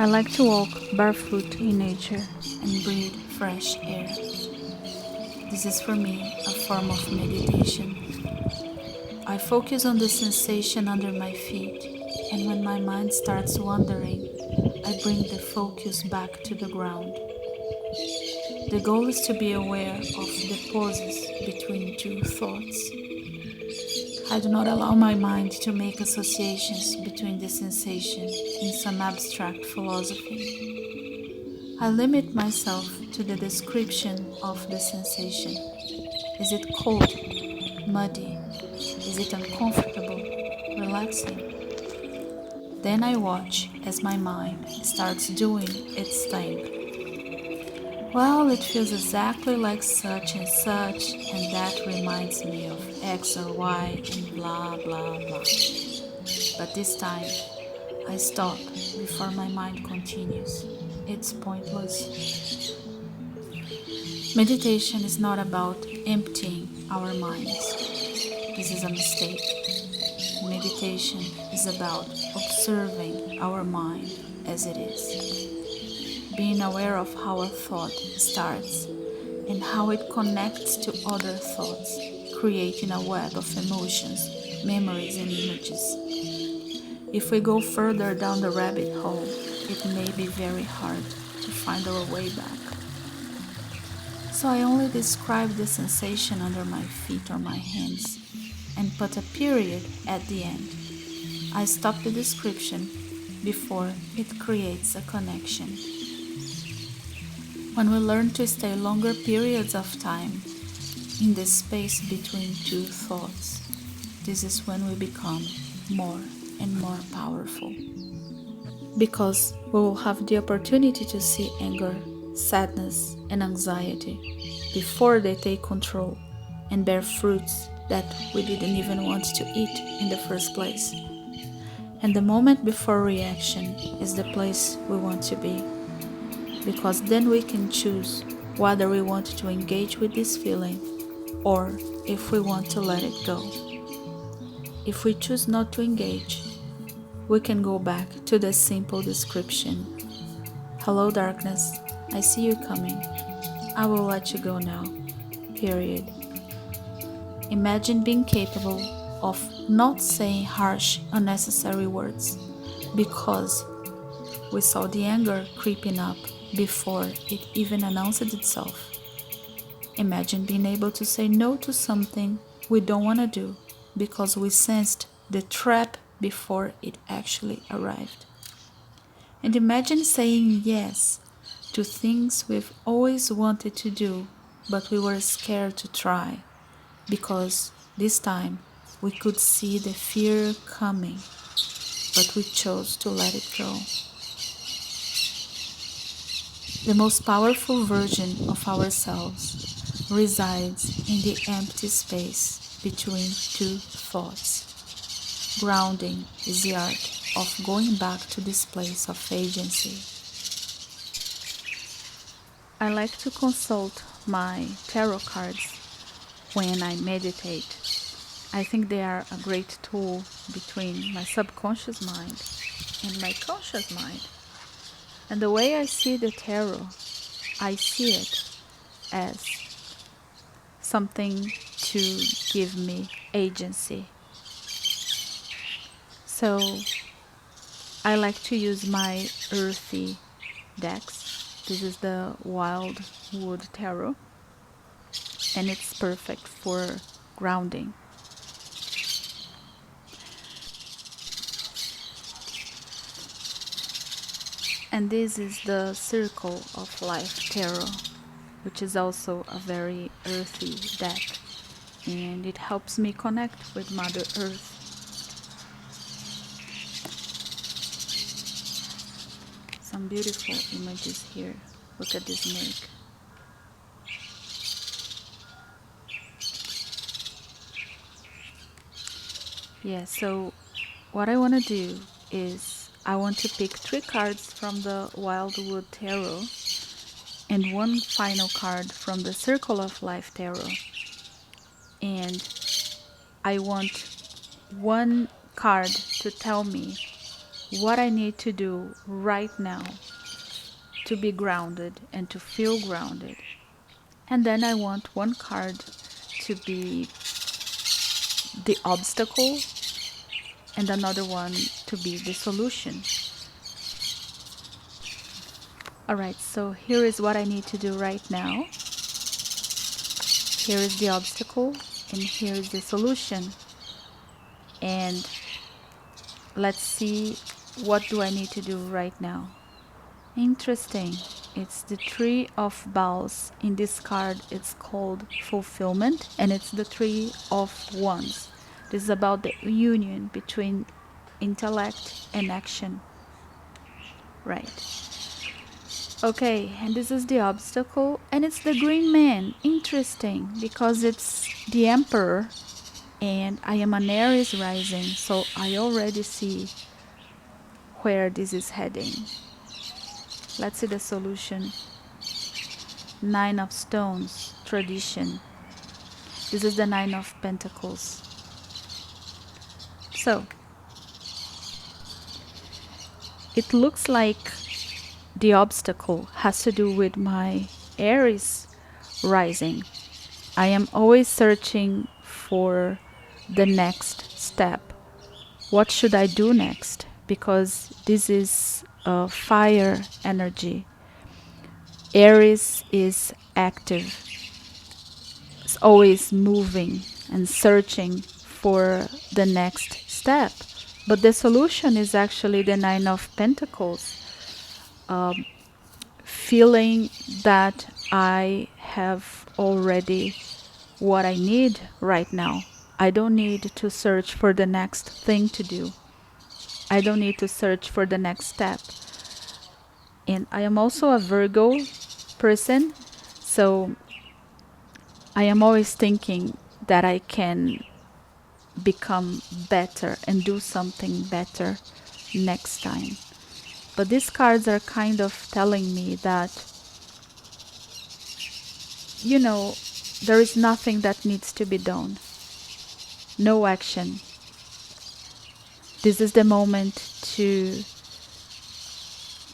I like to walk barefoot in nature and breathe fresh air. This is for me a form of meditation. I focus on the sensation under my feet, and when my mind starts wandering, I bring the focus back to the ground. The goal is to be aware of the pauses between two thoughts. I do not allow my mind to make associations between the sensation in some abstract philosophy. I limit myself to the description of the sensation. Is it cold, muddy? Is it uncomfortable, relaxing? Then I watch as my mind starts doing its thing. Well, it feels exactly like such, and that reminds me of X or Y, and blah blah blah. But this time, I stop before my mind continues. It's pointless. Meditation is not about emptying our minds. This is a mistake. Meditation is about observing our mind as it is, being aware of how a thought starts and how it connects to other thoughts, creating a web of emotions, memories, and images. If we go further down the rabbit hole, it may be very hard to find our way back. So I only describe the sensation under my feet or my hands and put a period at the end. I stop the description before it creates a connection. When we learn to stay longer periods of time in the space between two thoughts, this is when we become more and more powerful. Because we will have the opportunity to see anger, sadness, and anxiety before they take control and bear fruits that we didn't even want to eat in the first place. And the moment before reaction is the place we want to be, because then we can choose whether we want to engage with this feeling or if we want to let it go. If we choose not to engage, we can go back to the simple description. Hello, darkness, I see you coming. I will let you go now. Period. Imagine being capable of not saying harsh, unnecessary words because we saw the anger creeping up before it even announced itself. Imagine being able to say no to something we don't want to do because we sensed the trap before it actually arrived. And imagine saying yes to things we've always wanted to do, but we were scared to try because this time we could see the fear coming, but we chose to let it go. The most powerful version of ourselves resides in the empty space between two thoughts. Grounding is the art of going back to this place of agency. I like to consult my tarot cards when I meditate. I think they are a great tool between my subconscious mind and my conscious mind. And the way I see the tarot, I see it as something to give me agency. So I like to use my earthy decks. This is the Wild Wood Tarot, and it's perfect for grounding. And this is the Circle of Life Tarot, which is also a very earthy deck, and it helps me connect with Mother Earth. Some beautiful images here. Look at this snake. Yeah, so what I want to do is I want to pick 3 cards from the Wildwood Tarot and 1 final card from the Circle of Life Tarot. And I want 1 card to tell me what I need to do right now to be grounded and to feel grounded. And then I want one card to be the obstacle and another one to be the solution. Alright, so here is what I need to do right now. Here is the obstacle and here is the solution. And let's see, what do I need to do right now? Interesting. It's the Three of Balls. In this card, it's called Fulfillment, and it's the Three of Wands. This is about the union between intellect and action. Right. Okay, and this is the obstacle, and it's the Green Man. Interesting, because it's the Emperor, and I am an Aries rising, so I already see where this is heading. Let's see the solution. Nine of Stones, tradition. This is the Nine of Pentacles. So, it looks like the obstacle has to do with my Aries rising. I am always searching for the next step. What should I do next? Because this is a fire energy. Aries is active. It's always moving and searching for the next step. But the solution is actually the Nine of Pentacles. Feeling that I have already what I need right now. I don't need to search for the next thing to do. I don't need to search for the next step. And I am also a Virgo person, so I am always thinking that I can become better and do something better next time. But these cards are kind of telling me that, you know, there is nothing that needs to be done. No action. This is the moment to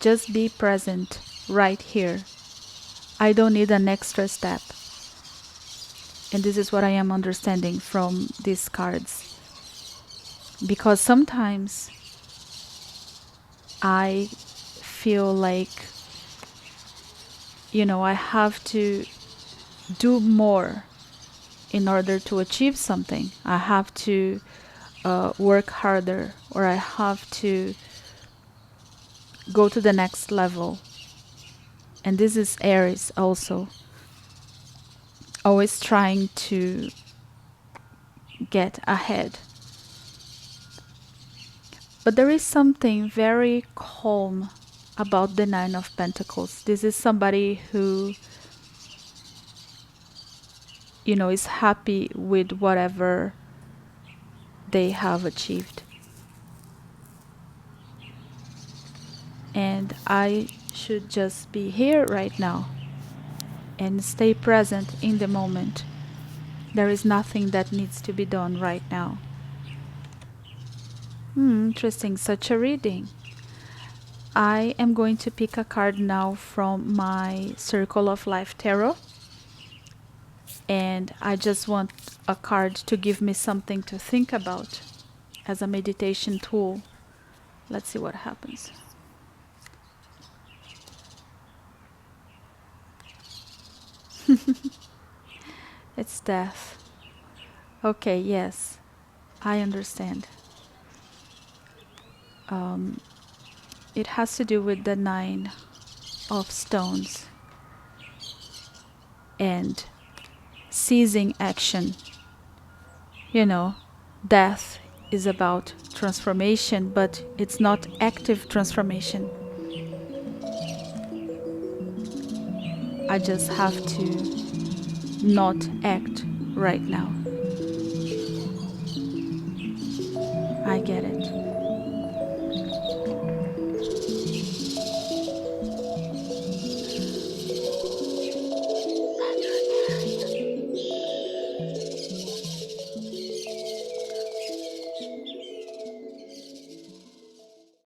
just be present right here. I don't need an extra step. And this is what I am understanding from these cards. Because sometimes I feel like, I have to do more in order to achieve something. I have to work harder, or I have to go to the next level. And this is Aries also. Always trying to get ahead. But there is something very calm about the Nine of Pentacles. This is somebody who, is happy with whatever they have achieved. And I should just be here right now and stay present in the moment. There is nothing that needs to be done right now. Interesting, such a reading. I am going to pick a card now from my Circle of Life Tarot. And I just want a card to give me something to think about as a meditation tool. Let's see what happens. It's death. Okay, yes, I understand. It has to do with the Nine of Stones and ceasing action. Death is about transformation, but it's not active transformation. I just have to not act right now. I get it.